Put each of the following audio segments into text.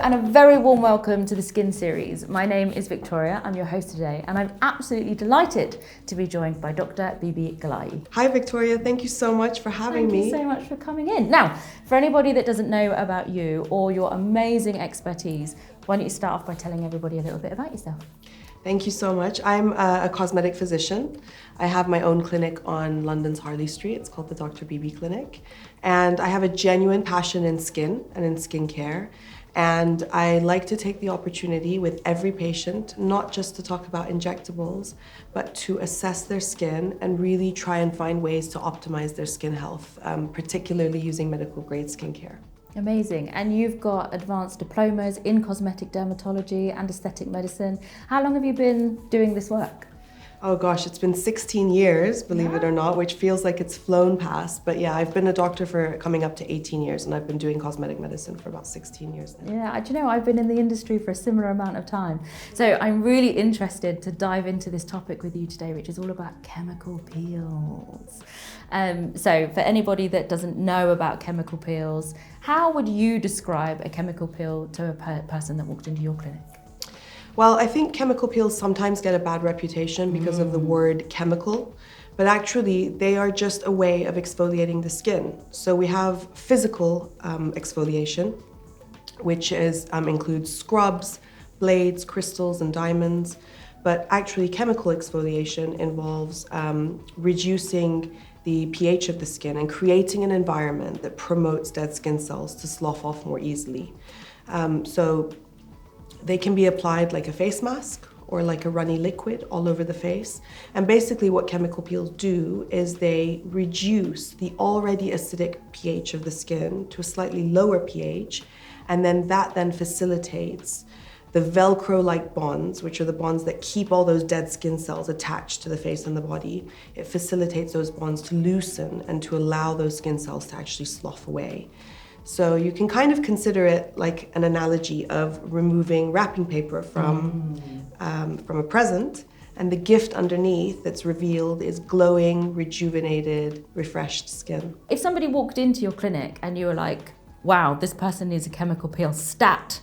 and a very warm welcome to the Skin Series. My name is Victoria, I'm your host today, and I'm absolutely delighted to be joined by Dr Bibi Ghalaie. Hi Victoria, thank you so much for having me. Thank you so much for coming in. Now, for anybody that doesn't know about you or your amazing expertise, why don't you start off by telling everybody a little bit about yourself? Thank you so much. I'm a cosmetic physician. I have my own clinic on London's Harley Street. It's called the Dr Bibi Clinic. And I have a genuine passion in skin and in skincare. And I like to take the opportunity with every patient, not just to talk about injectables, but to assess their skin and really try and find ways to optimize their skin health, particularly using medical grade skincare. Amazing. And you've got advanced diplomas in cosmetic dermatology and aesthetic medicine. How long have you been doing this work? Oh gosh, it's been 16 years, believe it or not, which feels like it's flown past. But yeah, I've been a doctor for coming up to 18 years and I've been doing cosmetic medicine for about 16 years now. Yeah, do you know, I've been in the industry for a similar amount of time. So I'm really interested to dive into this topic with you today, which is all about chemical peels. So for anybody that doesn't know about chemical peels, how would you describe a chemical peel to a person that walked into your clinic? Well, I think chemical peels sometimes get a bad reputation because of the word chemical, but actually they are just a way of exfoliating the skin. So we have physical exfoliation, which includes scrubs, blades, crystals, and diamonds. But actually chemical exfoliation involves reducing the pH of the skin and creating an environment that promotes dead skin cells to slough off more easily. So they can be applied like a face mask or like a runny liquid all over the face. And basically what chemical peels do is they reduce the already acidic pH of the skin to a slightly lower pH, and then that facilitates the Velcro-like bonds, which are the bonds that keep all those dead skin cells attached to the face and the body. It facilitates those bonds to loosen and to allow those skin cells to actually slough away. So you can kind of consider it like an analogy of removing wrapping paper from a present, and the gift underneath that's revealed is glowing, rejuvenated, refreshed skin. If somebody walked into your clinic and you were like, wow, this person needs a chemical peel stat,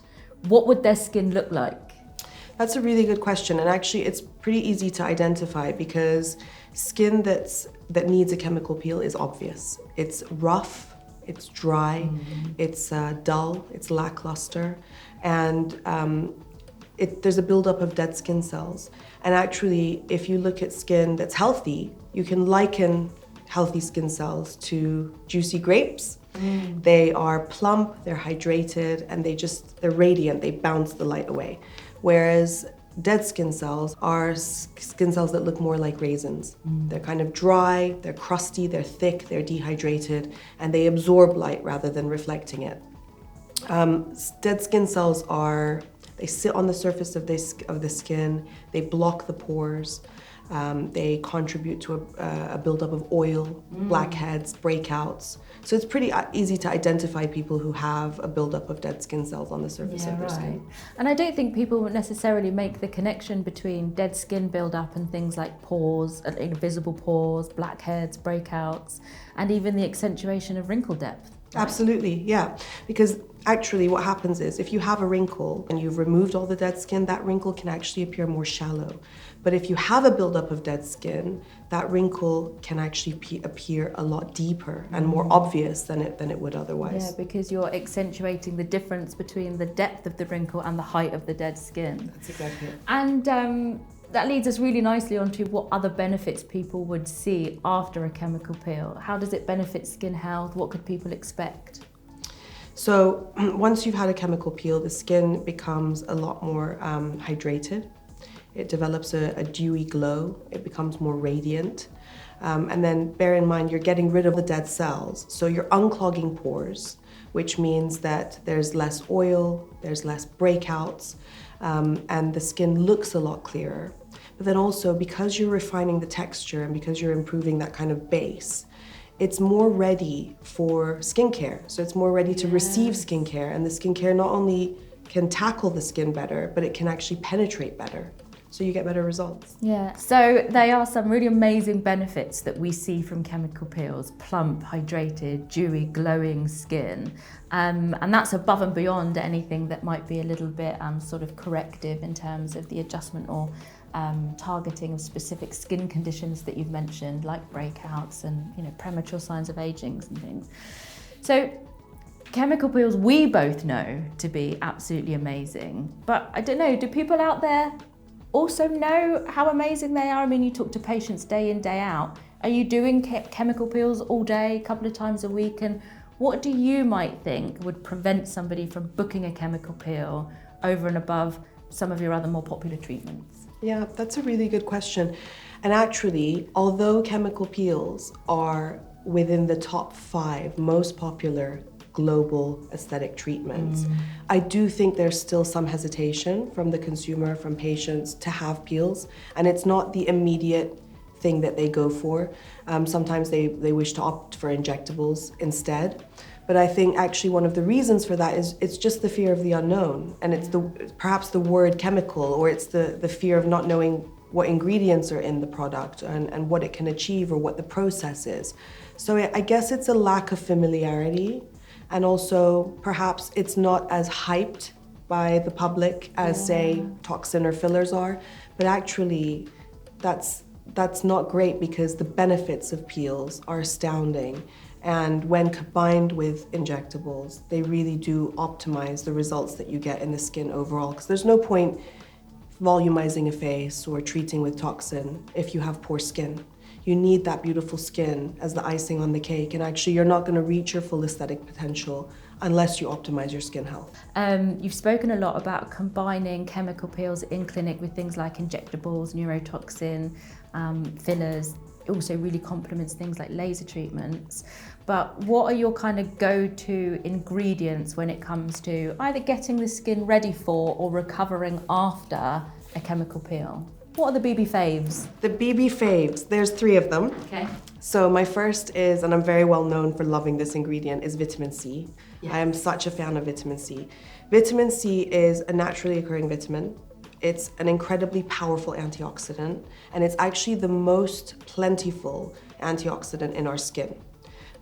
what would their skin look like? That's a really good question, and actually it's pretty easy to identify because skin that needs a chemical peel is obvious. It's rough, it's dry, it's dull, it's lackluster, and there's a buildup of dead skin cells. And actually, if you look at skin that's healthy, you can liken healthy skin cells to juicy grapes. They are plump, they're hydrated, and they're radiant, they bounce the light away. Whereas dead skin cells are skin cells that look more like raisins. They're kind of dry, they're crusty, they're thick, they're dehydrated, and they absorb light rather than reflecting it. Dead skin cells they sit on the surface of the skin, they block the pores, they contribute to a buildup of oil, blackheads, breakouts. So it's pretty easy to identify people who have a buildup of dead skin cells on the surface of their skin. And I don't think people would necessarily make the connection between dead skin buildup and things like pores, invisible pores, blackheads, breakouts, and even the accentuation of wrinkle depth. Right? Absolutely, yeah. Because actually what happens is if you have a wrinkle and you've removed all the dead skin, that wrinkle can actually appear more shallow. But if you have a buildup of dead skin, that wrinkle can actually appear a lot deeper and more obvious than it would otherwise. Yeah, because you're accentuating the difference between the depth of the wrinkle and the height of the dead skin. That's exactly it. And that leads us really nicely onto what other benefits people would see after a chemical peel. How does it benefit skin health? What could people expect? So once you've had a chemical peel, the skin becomes a lot more hydrated. It develops a dewy glow. It becomes more radiant. And then bear in mind, you're getting rid of the dead cells. So you're unclogging pores, which means that there's less oil, there's less breakouts, and the skin looks a lot clearer. But then also, because you're refining the texture and because you're improving that kind of base, it's more ready for skincare. So it's more ready to receive skincare, and the skincare not only can tackle the skin better, but it can actually penetrate better. so you get better results. Yeah, so they are some really amazing benefits that we see from chemical peels: plump, hydrated, dewy, glowing skin. And that's above and beyond anything that might be a little bit sort of corrective in terms of the adjustment or targeting of specific skin conditions that you've mentioned, like breakouts and premature signs of aging and things. So chemical peels we both know to be absolutely amazing, but I don't know, do people out there also know how amazing they are? I mean, you talk to patients day in, day out. Are you doing chemical peels all day, a couple of times a week? And what do you might think would prevent somebody from booking a chemical peel over and above some of your other more popular treatments? Yeah, that's a really good question. And actually, although chemical peels are within the top 5 most popular global aesthetic treatments, I do think there's still some hesitation from the consumer, from patients, to have peels, and it's not the immediate thing that they go for. Sometimes they wish to opt for injectables instead. But I think actually one of the reasons for that is it's just the fear of the unknown, and it's perhaps the word chemical, or it's the fear of not knowing what ingredients are in the product and what it can achieve or what the process is. So I guess it's a lack of familiarity. And also, perhaps it's not as hyped by the public as, say, toxin or fillers are. But actually, that's not great, because the benefits of peels are astounding. And when combined with injectables, they really do optimize the results that you get in the skin overall. Because there's no point volumizing a face or treating with toxin if you have poor skin. You need that beautiful skin as the icing on the cake, and actually you're not going to reach your full aesthetic potential unless you optimize your skin health. You've spoken a lot about combining chemical peels in clinic with things like injectables, neurotoxin, fillers. It also really complements things like laser treatments. But what are your kind of go-to ingredients when it comes to either getting the skin ready for or recovering after a chemical peel? What are the Bibi Faves? The Bibi Faves, there's 3 of them. Okay. So my first is, and I'm very well known for loving this ingredient, is vitamin C. Yes. I am such a fan of vitamin C. Vitamin C is a naturally occurring vitamin. It's an incredibly powerful antioxidant, and it's actually the most plentiful antioxidant in our skin.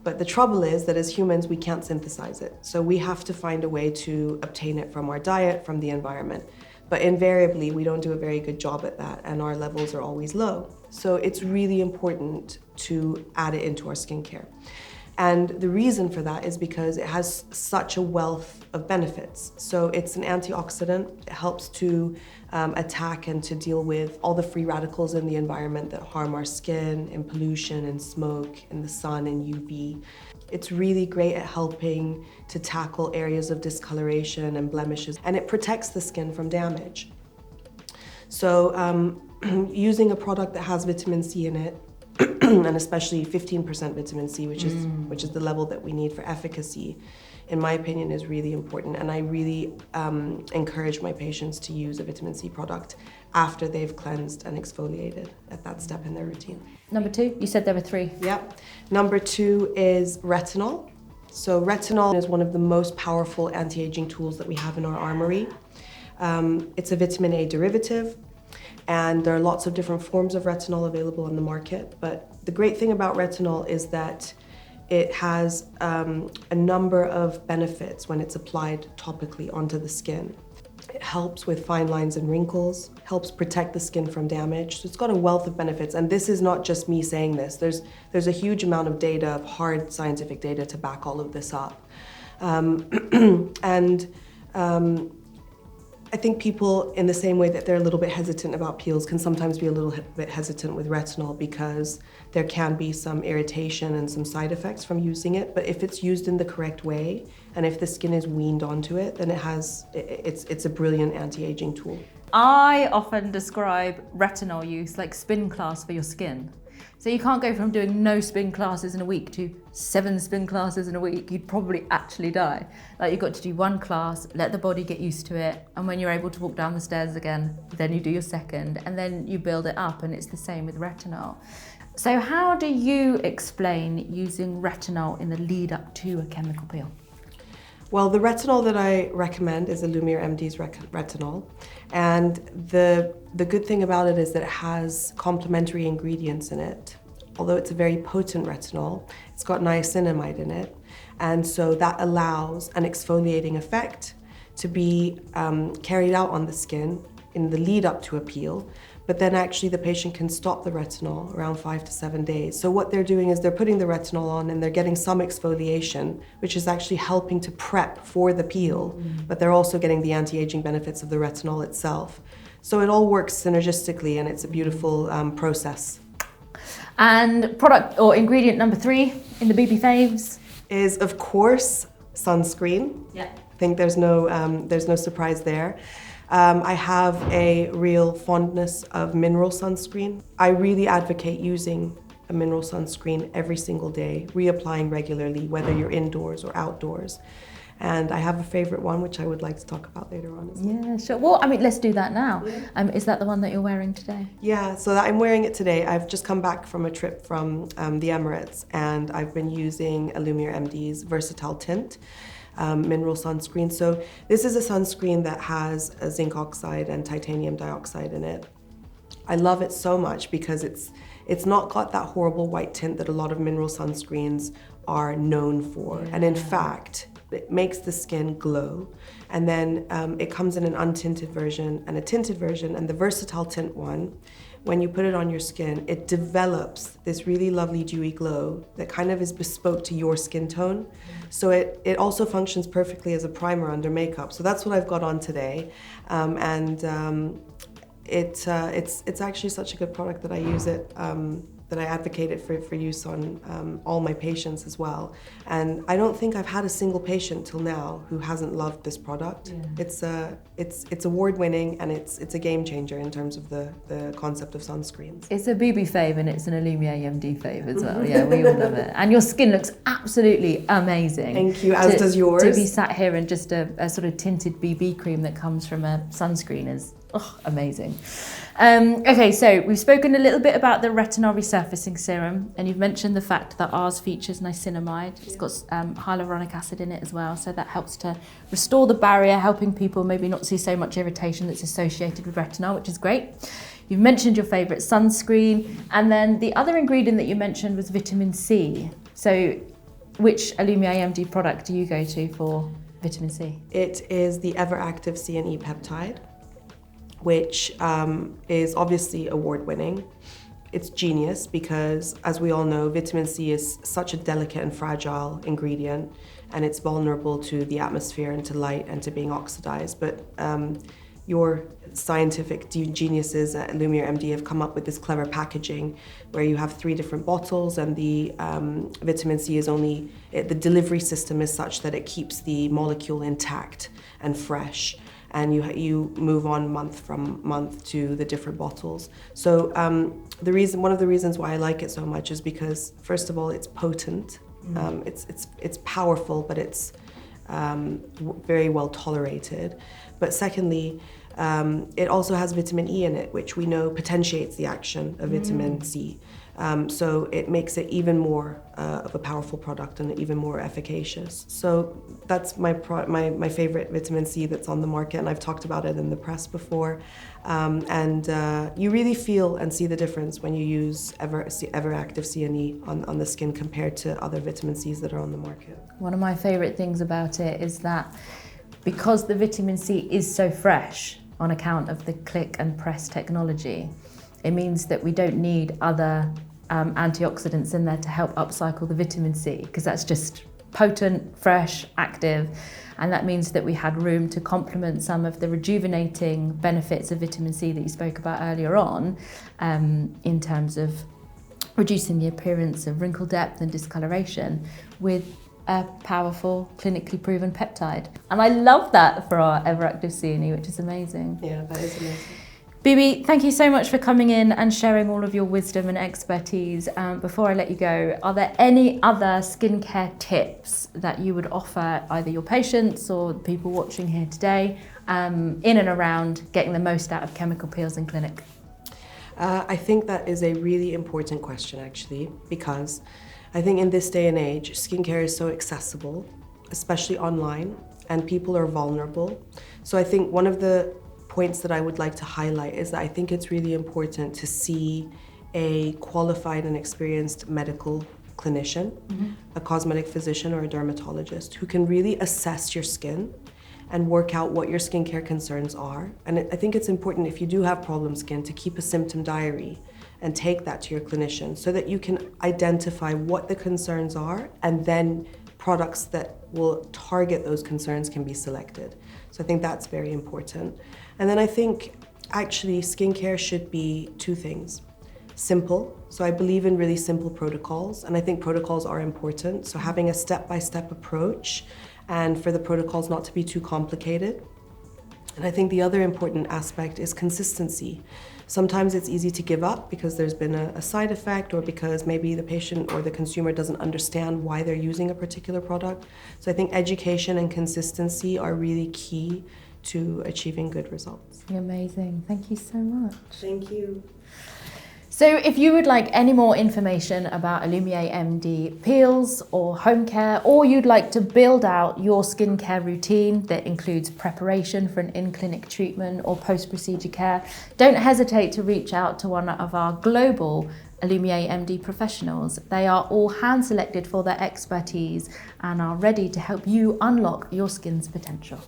But the trouble is that as humans, we can't synthesize it. So we have to find a way to obtain it from our diet, from the environment. But invariably, we don't do a very good job at that, and our levels are always low. So it's really important to add it into our skincare. And the reason for that is because it has such a wealth of benefits. So it's an antioxidant. It helps to attack and to deal with all the free radicals in the environment that harm our skin, in pollution, in smoke, in the sun, in UV. It's really great at helping to tackle areas of discoloration and blemishes, and it protects the skin from damage. So using a product that has vitamin C in it, and especially 15% vitamin C, which is the level that we need for efficacy, in my opinion, is really important. And I really encourage my patients to use a vitamin C product after they've cleansed and exfoliated at that step in their routine. Number 2, you said there were 3. Yep. Number 2 is retinol. So retinol is one of the most powerful anti-aging tools that we have in our armory. It's a vitamin A derivative, and there are lots of different forms of retinol available on the market. But the great thing about retinol is that it has a number of benefits when it's applied topically onto the skin. It helps with fine lines and wrinkles, helps protect the skin from damage. So it's got a wealth of benefits, and this is not just me saying this. There's a huge amount of data, of hard scientific data, to back all of this up. I think people, in the same way that they're a little bit hesitant about peels, can sometimes be a little bit hesitant with retinol because there can be some irritation and some side effects from using it. But if it's used in the correct way, and if the skin is weaned onto it, then it's a brilliant anti-aging tool. I often describe retinol use like spin class for your skin. So you can't go from doing no spin classes in a week to 7 spin classes in a week. You'd probably actually die. Like, you've got to do 1 class, let the body get used to it, and when you're able to walk down the stairs again, then you do your second, and then you build it up, and it's the same with retinol. So how do you explain using retinol in the lead up to a chemical peel? Well, the retinol that I recommend is Lumiere MD's retinol. And the good thing about it is that it has complementary ingredients in it. Although it's a very potent retinol, it's got niacinamide in it. And so that allows an exfoliating effect to be carried out on the skin in the lead up to a peel. But then actually the patient can stop the retinol around 5 to 7 days. So what they're doing is they're putting the retinol on and they're getting some exfoliation, which is actually helping to prep for the peel, but they're also getting the anti-aging benefits of the retinol itself. So it all works synergistically and it's a beautiful process. And product or ingredient number 3 in the Bibi Faves? Is of course sunscreen. Yeah. I think there's no surprise there. I have a real fondness of mineral sunscreen. I really advocate using a mineral sunscreen every single day, reapplying regularly, whether you're indoors or outdoors. And I have a favorite one, which I would like to talk about later on as well. Yeah, sure. Well, I mean, let's do that now. Yeah. Is that the one that you're wearing today? Yeah, so I'm wearing it today. I've just come back from a trip from the Emirates, and I've been using Lumiere MD's Versatile Tint. Mineral sunscreen. So this is a sunscreen that has a zinc oxide and titanium dioxide in it. I love it so much because it's not got that horrible white tint that a lot of mineral sunscreens are known for. And in fact, it makes the skin glow. And then it comes in an untinted version and a tinted version, and the versatile tint one, when you put it on your skin, it develops this really lovely dewy glow that kind of is bespoke to your skin tone. So it also functions perfectly as a primer under makeup. So that's what I've got on today. It's actually such a good product that I use it, that I advocate it for use on all my patients as well. And I don't think I've had a single patient till now who hasn't loved this product. Yeah. It's award-winning and it's a game changer in terms of the concept of sunscreens. It's a Bibi fave and it's an Lumiere MD fave as well. Yeah, we all love it. And your skin looks absolutely amazing. Thank you, as does yours. To be sat here in just a sort of tinted BB cream that comes from a sunscreen is amazing. Okay, so we've spoken a little bit about the retinol resurfacing serum, and you've mentioned the fact that ours features niacinamide. It's got hyaluronic acid in it as well, so that helps to restore the barrier, helping people maybe not see so much irritation that's associated with retinol, which is great. You've mentioned your favourite sunscreen, and then the other ingredient that you mentioned was vitamin C. So which Lumiere MD product do you go to for vitamin C? It is the EverActive C&E Peptide, which is obviously award-winning. It's genius because, as we all know, vitamin C is such a delicate and fragile ingredient, and it's vulnerable to the atmosphere and to light and to being oxidized. But your scientific geniuses at Lumiere MD have come up with this clever packaging where you have 3 different bottles, and the vitamin C is the delivery system is such that it keeps the molecule intact and fresh. And you move on month from month to the different bottles. So one of the reasons why I like it so much is because, first of all, it's potent. It's powerful, but it's very well tolerated. But secondly, it also has vitamin E in it, which we know potentiates the action of vitamin C. So it makes it even more of a powerful product and even more efficacious. So that's my favorite vitamin C that's on the market, and I've talked about it in the press before. You really feel and see the difference when you use EverActive C&E on the skin compared to other vitamin Cs that are on the market. One of my favorite things about it is that because the vitamin C is so fresh on account of the click and press technology, it means that we don't need other antioxidants in there to help upcycle the vitamin C, because that's just potent, fresh, active, and that means that we had room to complement some of the rejuvenating benefits of vitamin C that you spoke about earlier on, in terms of reducing the appearance of wrinkle depth and discoloration with a powerful, clinically proven peptide. And I love that for our EverActive C&E, which is amazing. Yeah, that is amazing. Bibi, thank you so much for coming in and sharing all of your wisdom and expertise. Before I let you go, are there any other skincare tips that you would offer either your patients or people watching here today in and around getting the most out of chemical peels in clinic? I think that is a really important question, actually, because I think in this day and age, skincare is so accessible. especially online, and people are vulnerable. So I think one of the points that I would like to highlight is that I think it's really important to see a qualified and experienced medical clinician, a cosmetic physician or a dermatologist who can really assess your skin and work out what your skincare concerns are. And I think it's important, if you do have problem skin, to keep a symptom diary and take that to your clinician so that you can identify what the concerns are, and then products that will target those concerns can be selected. So I think that's very important. And then I think actually skincare should be two things. Simple, so I believe in really simple protocols, and I think protocols are important. So having a step-by-step approach, and for the protocols not to be too complicated. And I think the other important aspect is consistency. Sometimes it's easy to give up because there's been a side effect, or because maybe the patient or the consumer doesn't understand why they're using a particular product. So I think education and consistency are really key to achieving good results. Amazing. Thank you so much. Thank you. So if you would like any more information about Illumier MD peels or home care, or you'd like to build out your skincare routine that includes preparation for an in-clinic treatment or post-procedure care, don't hesitate to reach out to one of our global Illumier MD professionals. They are all hand-selected for their expertise and are ready to help you unlock your skin's potential.